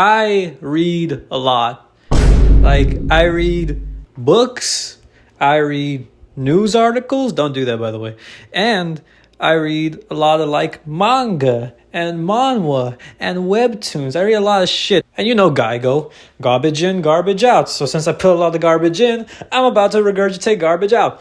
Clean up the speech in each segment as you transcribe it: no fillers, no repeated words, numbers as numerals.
I read a lot. Like, I read books, I read news articles. Don't do that, by the way. And I read a lot of like manga and manhwa and webtoons. I read a lot of shit. And you know Geigo, garbage in, garbage out. So since I put a lot of garbage in, I'm about to regurgitate garbage out.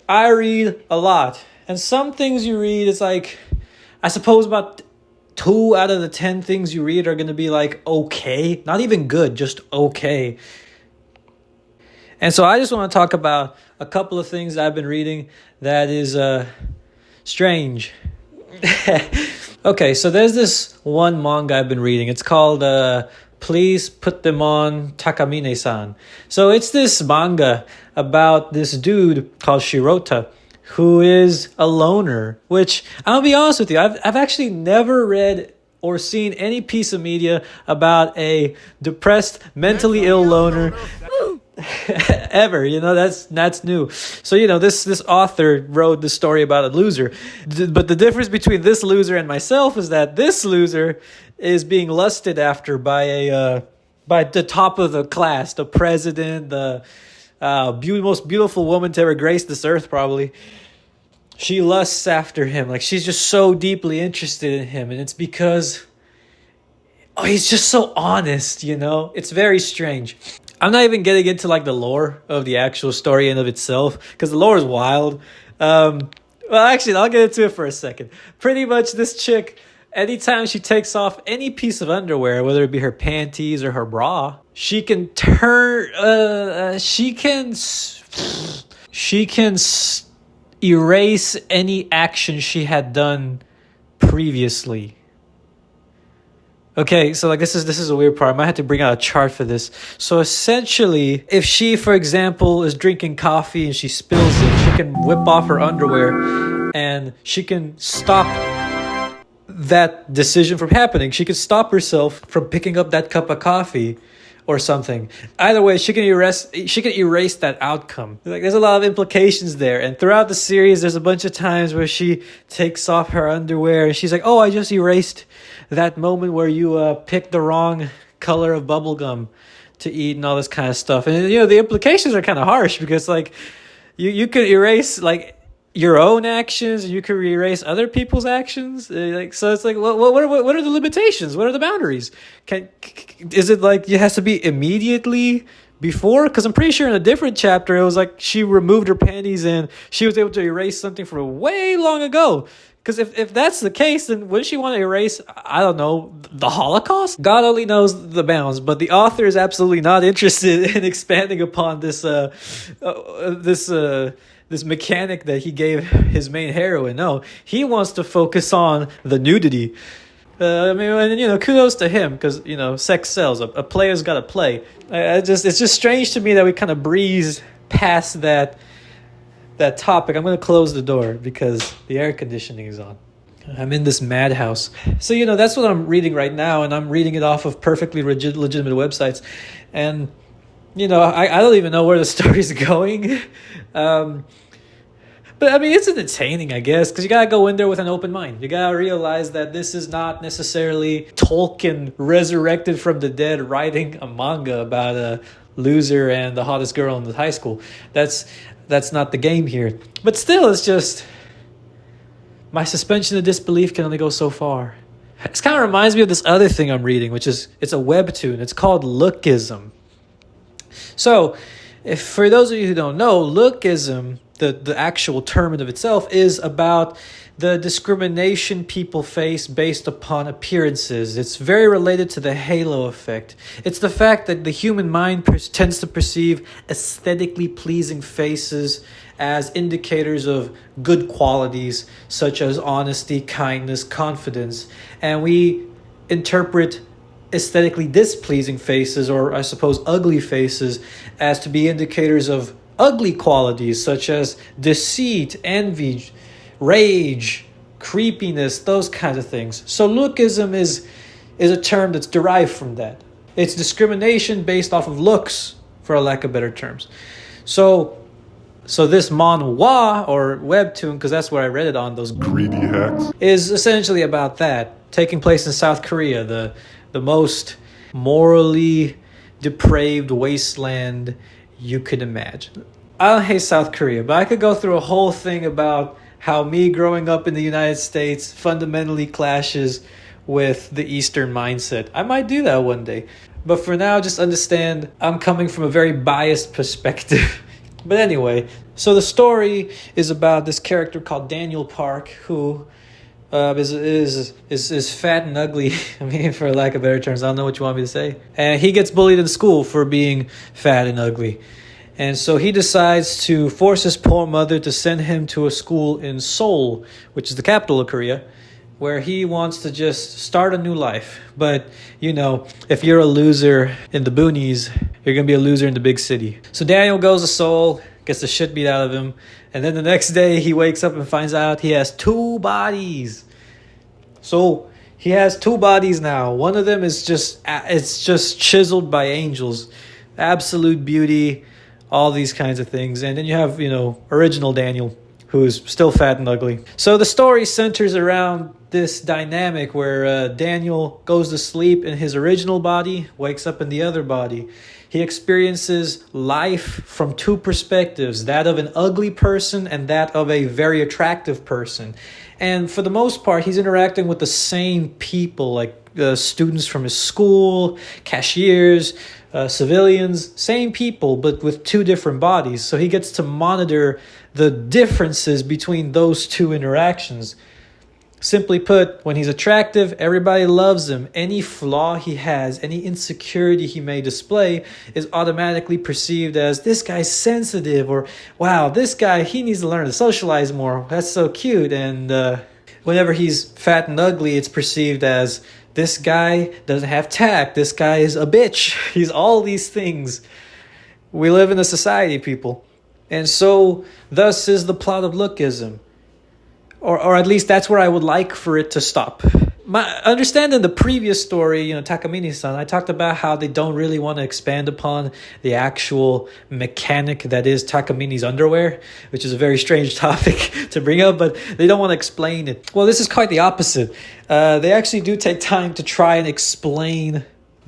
I read a lot. And some things you read, it's like, I suppose about 2 out of the 10 things you read are going to be like okay. Not even good, just okay. And so I just want to talk about a couple of things that I've been reading that is strange. Okay, so there's this one manga I've been reading. It's called Please Put Them On Takamine-san. So it's this manga about this dude called Shirota who is a loner, which I'll be honest with you, I've actually never read or seen any piece of media about a depressed, mentally ill loner ever. You know, that's new. So, you know, this author wrote the story about a loser. But the difference between this loser and myself is that this loser is being lusted after by the top of the class, the president, the most beautiful woman to ever grace this earth, probably. She lusts after him. Like, she's just so deeply interested in him. And it's because he's just so honest, you know? It's very strange. I'm not even getting into like the lore of the actual story in of itself, because the lore is wild. Well, actually, I'll get into it for a second. Pretty much this chick, anytime she takes off any piece of underwear, whether it be her panties or her bra, she can erase any action she had done previously. Okay, so like this is a weird part. I might have to bring out a chart for this. So essentially, if she, for example, is drinking coffee and she spills it, she can whip off her underwear and she can stop that decision from happening. She can stop herself from picking up that cup of coffee or something. Either way, she can erase that outcome. Like, there's a lot of implications there. And throughout the series, there's a bunch of times where she takes off her underwear and she's like, "Oh, I just erased that moment where you picked the wrong color of bubblegum to eat," and all this kind of stuff. And, you know, the implications are kind of harsh because, like, you could erase, like, your own actions, and you could erase other people's actions. Like, so it's like, what are the limitations? What are the boundaries? Is it like it has to be immediately before? Because I'm pretty sure in a different chapter it was like she removed her panties and she was able to erase something from way long ago. Because if that's the case, then wouldn't she want to erase, I don't know, the Holocaust? God only knows the bounds, but the author is absolutely not interested in expanding upon this mechanic that he gave his main heroine. No, he wants to focus on the nudity. I mean, and, you know, kudos to him, because, you know, sex sells. A player's got to play. It's just strange to me that we kind of breeze past that topic. I'm going to close the door because the air conditioning is on. I'm in this madhouse. So, you know, that's what I'm reading right now, and I'm reading it off of perfectly legitimate websites. And, you know, I don't even know where the story's going. But, I mean, it's entertaining, I guess, because you got to go in there with an open mind. You got to realize that this is not necessarily Tolkien resurrected from the dead writing a manga about a loser and the hottest girl in the high school. That's not the game here. But still, it's just, my suspension of disbelief can only go so far. This kind of reminds me of this other thing I'm reading, which is, it's a webtoon. It's called Lookism. So, if for those of you who don't know, lookism, the actual term in of itself, is about the discrimination people face based upon appearances. It's very related to the halo effect. It's the fact that the human mind tends to perceive aesthetically pleasing faces as indicators of good qualities such as honesty, kindness, confidence, and we interpret aesthetically displeasing faces, or I suppose ugly faces, as to be indicators of ugly qualities such as deceit, envy, rage, creepiness, those kinds of things. So lookism is a term that's derived from that. It's discrimination based off of looks, for a lack of better terms. So this manhwa, or webtoon, because that's where I read it on, those greedy hacks, is essentially about that, taking place in South Korea, the most morally depraved wasteland you could imagine. I don't hate South Korea, but I could go through a whole thing about how me growing up in the United States fundamentally clashes with the Eastern mindset. I might do that one day. But for now, just understand I'm coming from a very biased perspective. But anyway, so the story is about this character called Daniel Park, who is fat and ugly. I mean, for lack of better terms, I don't know what you want me to say. And he gets bullied in school for being fat and ugly. And so he decides to force his poor mother to send him to a school in Seoul, which is the capital of Korea, where he wants to just start a new life. But, you know, if you're a loser in the boonies, you're going to be a loser in the big city. So Daniel goes to Seoul, gets the shit beat out of him. And then the next day he wakes up and finds out he has 2 bodies. So he has 2 bodies now. One of them is just chiseled by angels. Absolute beauty, all these kinds of things. And then you have, original Daniel, who's still fat and ugly. So the story centers around this dynamic where Daniel goes to sleep in his original body, wakes up in the other body. He experiences life from 2 perspectives, that of an ugly person and that of a very attractive person. And for the most part, he's interacting with the same people, like students from his school, cashiers, civilians, same people, but with 2 different bodies. So he gets to monitor the differences between those 2 interactions. Simply put, when he's attractive, everybody loves him. Any flaw he has, any insecurity he may display is automatically perceived as, this guy's sensitive, or wow, this guy, he needs to learn to socialize more. That's so cute. And whenever he's fat and ugly, it's perceived as, this guy doesn't have tact. This guy is a bitch. He's all these things. We live in a society, people. And so, thus is the plot of Lookism. Or at least that's where I would like for it to stop. Understanding the previous story, Takamine-san, I talked about how they don't really want to expand upon the actual mechanic that is Takamine's underwear, which is a very strange topic to bring up, but they don't want to explain it. Well, this is quite the opposite. They actually do take time to try and explain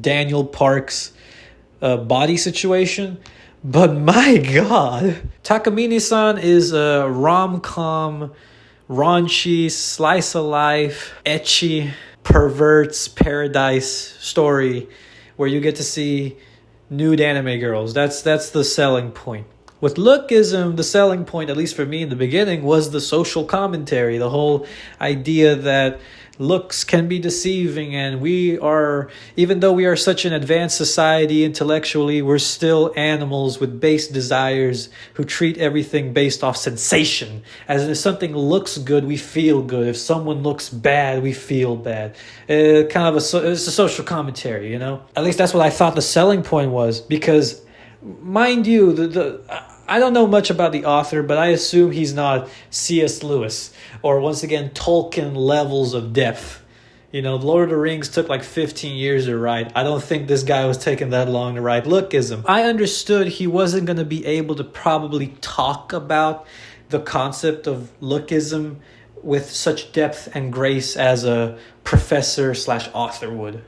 Daniel Park's body situation. But my God, Takamine-san is a rom-com, raunchy, slice of life, ecchi, perverts paradise story where you get to see nude anime girls. That's the selling point. With Lookism, the selling point, at least for me in the beginning, was the social commentary, the whole idea that looks can be deceiving, and even though we are such an advanced society intellectually, we're still animals with base desires who treat everything based off sensation. As if something looks good, we feel good. If someone looks bad, we feel bad. It's a social commentary, At least that's what I thought the selling point was, because, mind you, I don't know much about the author, but I assume he's not C.S. Lewis or, once again, Tolkien levels of depth. Lord of the Rings took like 15 years to write. I don't think this guy was taking that long to write Lookism. I understood he wasn't going to be able to probably talk about the concept of Lookism with such depth and grace as a professor/author would.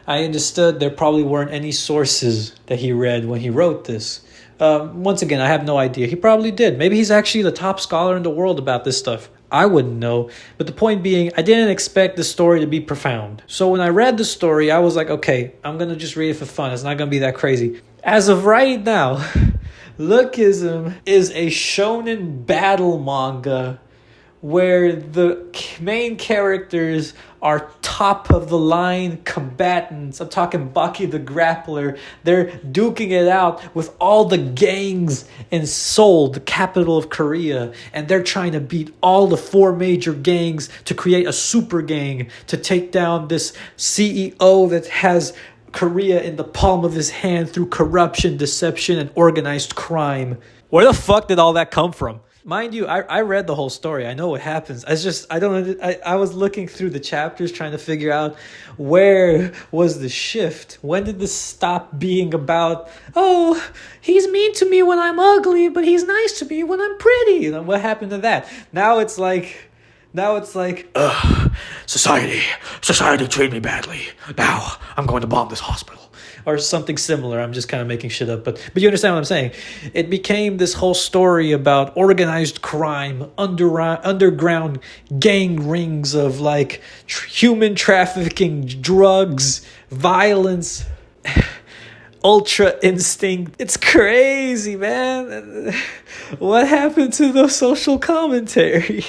I understood there probably weren't any sources that he read when he wrote this. Once again, I have no idea. He probably did. Maybe he's actually the top scholar in the world about this stuff. I wouldn't know. But the point being, I didn't expect the story to be profound. So when I read the story, I was like, okay, I'm going to just read it for fun. It's not going to be that crazy. As of right now, Lookism is a shonen battle manga where the main characters are top of the line combatants. I'm talking Baki the Grappler. They're duking it out with all the gangs in Seoul, the capital of Korea, and they're trying to beat all the 4 major gangs to create a super gang to take down this CEO that has Korea in the palm of his hand through corruption, deception, and organized crime. Where the fuck did all that come from? Mind you, I read the whole story. I know what happens. I was looking through the chapters trying to figure out where was the shift. When did this stop being about, oh, he's mean to me when I'm ugly, but he's nice to me when I'm pretty? What happened to that? Now it's like, ugh, society treated me badly. Now I'm going to bomb this hospital. Or something similar. I'm just kind of making shit up, but you understand what I'm saying. It became this whole story about organized crime, underground gang rings of like human trafficking, drugs, violence, ultra instinct. It's crazy, man. What happened to the social commentary?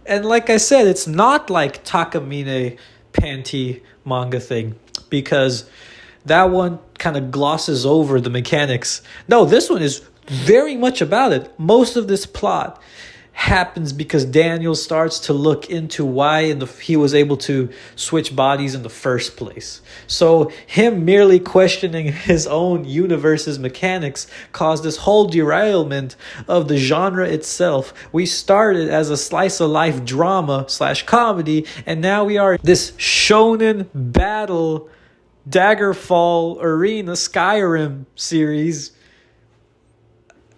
And like I said, it's not like Takamine panty manga thing, because that one kind of glosses over the mechanics. No, this one is very much about it. Most of this plot happens because Daniel starts to look into why he was able to switch bodies in the first place. So him merely questioning his own universe's mechanics caused this whole derailment of the genre itself. We started as a slice of life drama / comedy, and now we are this shonen battle Daggerfall Arena Skyrim series.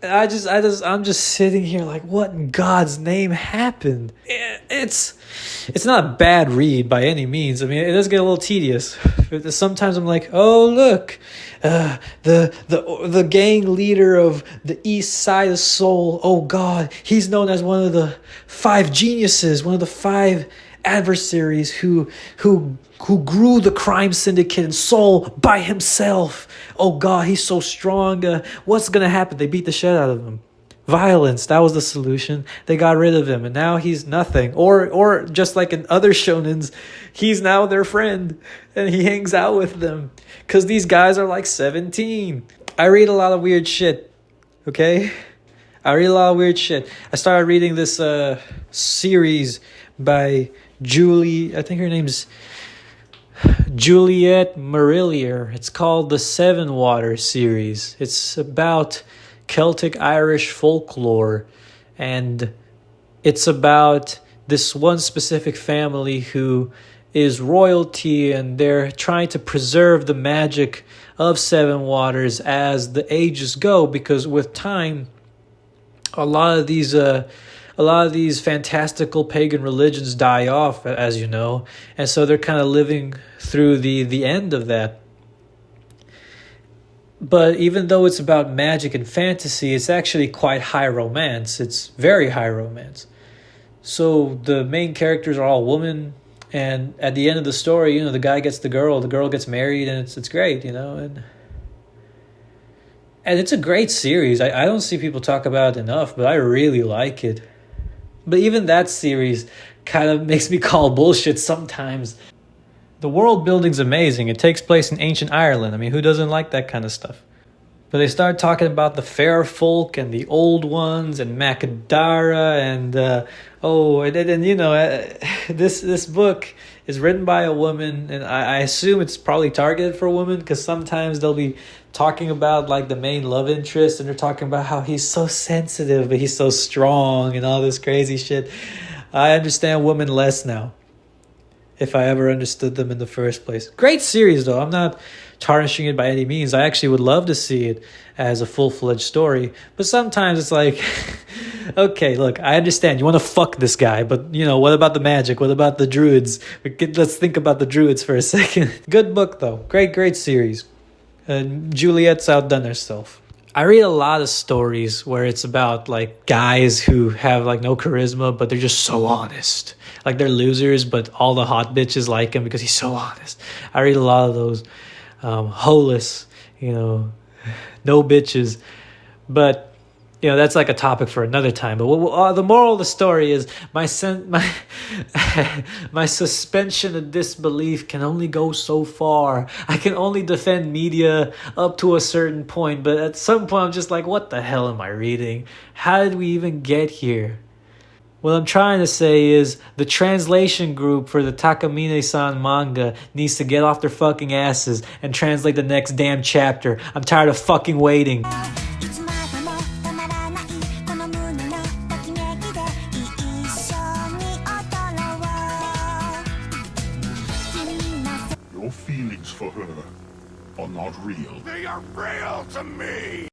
I'm just sitting here like, what in God's name happened? It's not a bad read by any means. I mean, it does get a little tedious. Sometimes I'm like, oh look, the gang leader of the East Side of Seoul. Oh God, he's known as one of the 5 geniuses, one of the 5 adversaries who grew the crime syndicate in Seoul by himself. Oh God, he's so strong. What's gonna happen? They beat the shit out of him. Violence, that was the solution. They got rid of him, and now he's nothing. Or just like in other shonens, he's now their friend, and he hangs out with them. Because these guys are like 17. I read a lot of weird shit, okay? I read a lot of weird shit. I started reading this series by Julie, I think her name's Juliette Marillier. It's called the Seven Waters series. It's about Celtic Irish folklore, and it's about this one specific family who is royalty, and they're trying to preserve the magic of Seven Waters as the ages go, because with time a lot of these fantastical pagan religions die off, as you know, and so they're kind of living through the end of that. But even though it's about magic and fantasy, it's actually quite high romance. It's very high romance. So the main characters are all women, and at the end of the story, you know, the guy gets the girl gets married, and it's great, you know, and it's a great series. I don't see people talk about it enough, but I really like it. But even that series kind of makes me call bullshit sometimes. The world building's amazing. It takes place in ancient Ireland. I mean, who doesn't like that kind of stuff? But they start talking about the fair folk and the old ones and Macadara and you know, this book is written by a woman, and I assume it's probably targeted for women, because sometimes they'll be talking about like the main love interest, and they're talking about how he's so sensitive but he's so strong and all this crazy shit. I understand women less now, if I ever understood them in the first place. Great series though. I'm not tarnishing it by any means. I actually would love to see it as a full-fledged story, but sometimes it's like okay, look, I understand you want to fuck this guy, but you know, what about the magic? What about the druids? Let's think about the druids for a second. Good book though. Great series. Juliet's outdone herself. I read a lot of stories where it's about like guys who have like no charisma, but they're just so honest. Like they're losers, but all the hot bitches like him because he's so honest. I read a lot of those. Holeless, you know, no bitches. But you know, that's like a topic for another time. But the moral of the story is my suspension of disbelief can only go so far. I can only defend media up to a certain point, but at some point I'm just like, what the hell am I reading? How did we even get here? What I'm trying to say is the translation group for the Takamine-san manga needs to get off their fucking asses and translate the next damn chapter. I'm tired of fucking waiting. Your feelings for her are not real. They are real to me!